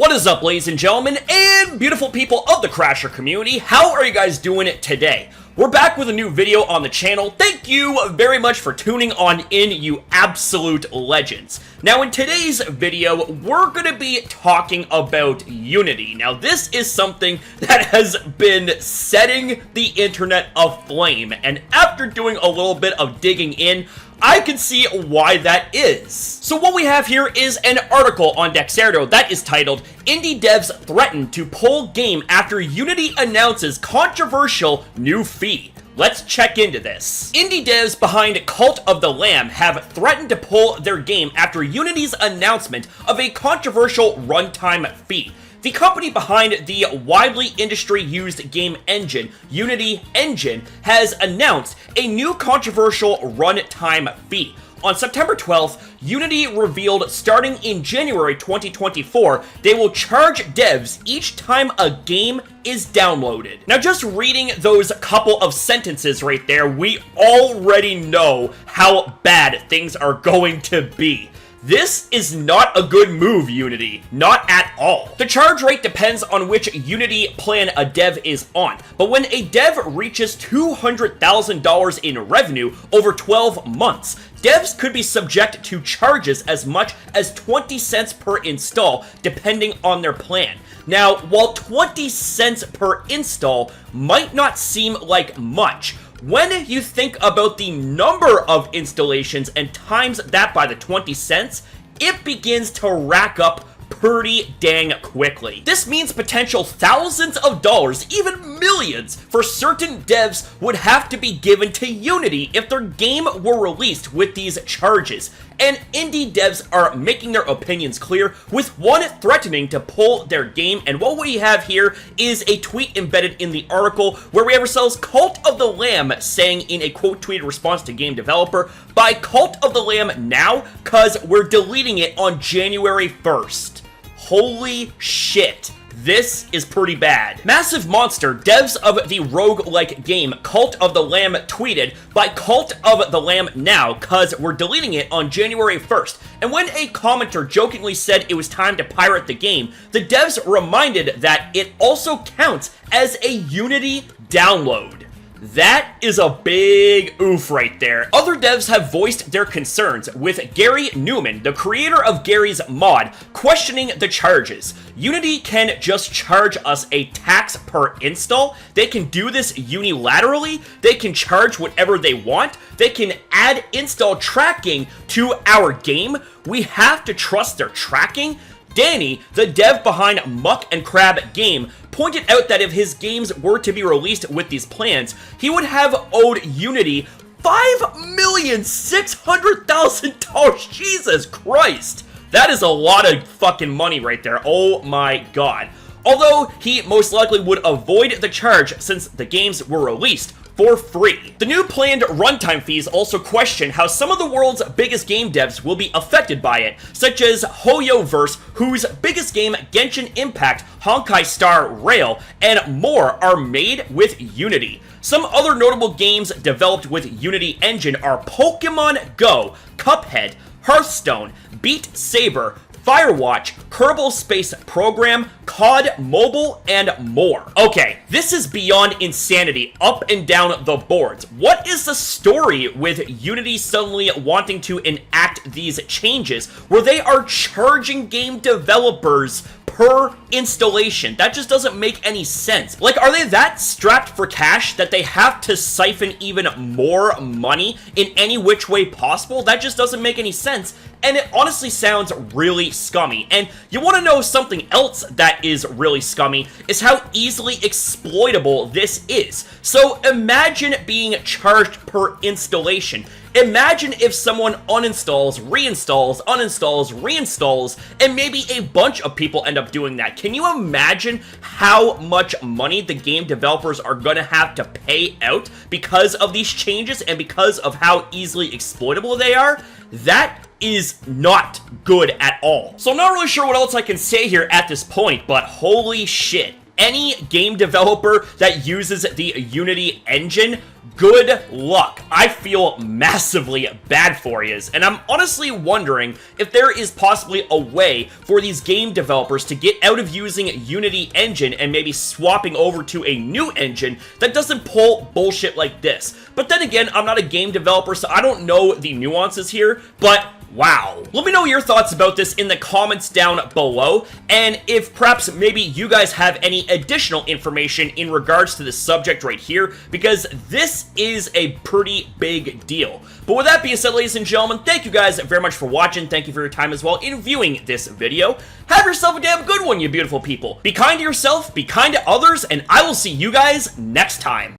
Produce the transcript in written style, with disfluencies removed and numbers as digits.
What is up, ladies and gentlemen, and beautiful people of the Crasher community? How are you guys doing today? We're back with a new video on the channel. Thank you very much for tuning on in, you absolute legends. Now, in today's video, we're going to be talking about Unity. Now, this is something that has been setting the internet aflame, and after doing a little bit of digging in, I can see why that is. So what we have here is an article on Dexerto that is titled, Indie Devs Threaten to Pull Game After Unity Announces Controversial New Fee. Let's check into this. Indie devs behind Cult of the Lamb have threatened to pull their game after Unity's announcement of a controversial runtime fee. The company behind the widely industry-used game engine, Unity Engine, has announced a new controversial runtime fee. On September 12th, Unity revealed starting in January 2024, they will charge devs each time a game is downloaded. Now, just reading those couple of sentences right there, we already know how bad things are going to be. This is not a good move, Unity. Not at all. The charge rate depends on which Unity plan a dev is on, but when a dev reaches $200,000 in revenue over 12 months, devs could be subject to charges as much as 20 cents per install, depending on their plan. Now, while 20 cents per install might not seem like much, when you think about the number of installations and times that by the 20 cents, it begins to rack up pretty dang quickly. This means potential thousands of dollars, even millions, for certain devs would have to be given to Unity if their game were released with these charges. And indie devs are making their opinions clear, with one threatening to pull their game. And what we have here is a tweet embedded in the article where we have ourselves Cult of the Lamb saying in a quote tweeted response to game developer, "Buy Cult of the Lamb now, cause we're deleting it on January 1st. Holy shit. This is pretty bad. Massive Monster, devs of the roguelike game Cult of the Lamb tweeted, "Buy Cult of the Lamb now, cause we're deleting it on January 1st. And when a commenter jokingly said it was time to pirate the game, the devs reminded that it also counts as a Unity download. That is a big oof right there. Other devs have voiced their concerns, with Gary Newman, the creator of Gary's Mod, questioning the charges. Unity can just charge us a tax per install. They can do this unilaterally. They can charge whatever they want. They can add install tracking to our game. We have to trust their tracking." Danny, the dev behind Muck and Crab Game, pointed out that if his games were to be released with these plans, he would have owed Unity $5,600,000. Jesus Christ! That is a lot of fucking money right there. Oh my god. Although he most likely would avoid the charge since the games were released for free. The new planned runtime fees also question how some of the world's biggest game devs will be affected by it, such as HoYoverse, whose biggest game, Genshin Impact, Honkai Star Rail, and more are made with Unity. Some other notable games developed with Unity Engine are Pokemon Go, Cuphead, Hearthstone, Beat Saber, Firewatch, Kerbal Space Program, COD Mobile, and more. Okay, this is beyond insanity, up and down the boards. What is the story with Unity suddenly wanting to enact these changes where they are charging game developers per installation? That just doesn't make any sense. Like, are they that strapped for cash that they have to siphon even more money in any which way possible? That just doesn't make any sense, and it honestly sounds really scummy. And you want to know something else that is really scummy, is how easily exploitable this is. So imagine being charged per installation. Imagine if someone uninstalls, reinstalls, uninstalls, reinstalls, and maybe a bunch of people end up doing that. Can you imagine how much money the game developers are gonna have to pay out because of these changes and because of how easily exploitable they are? That is not good at all. So I'm not really sure what else I can say here at this point, but holy shit. Any game developer that uses the Unity engine, good luck. I feel massively bad for you, and I'm honestly wondering if there is possibly a way for these game developers to get out of using Unity engine and maybe swapping over to a new engine that doesn't pull bullshit like this. But then again, I'm not a game developer, so I don't know the nuances here, but wow. Let me know your thoughts about this in the comments down below, and if perhaps maybe you guys have any additional information in regards to this subject right here, because this is a pretty big deal. But with that being said, ladies and gentlemen, thank you guys very much for watching. Thank you for your time as well in viewing this video. Have yourself a damn good one, you beautiful people. Be kind to yourself, be kind to others, and I will see you guys next time.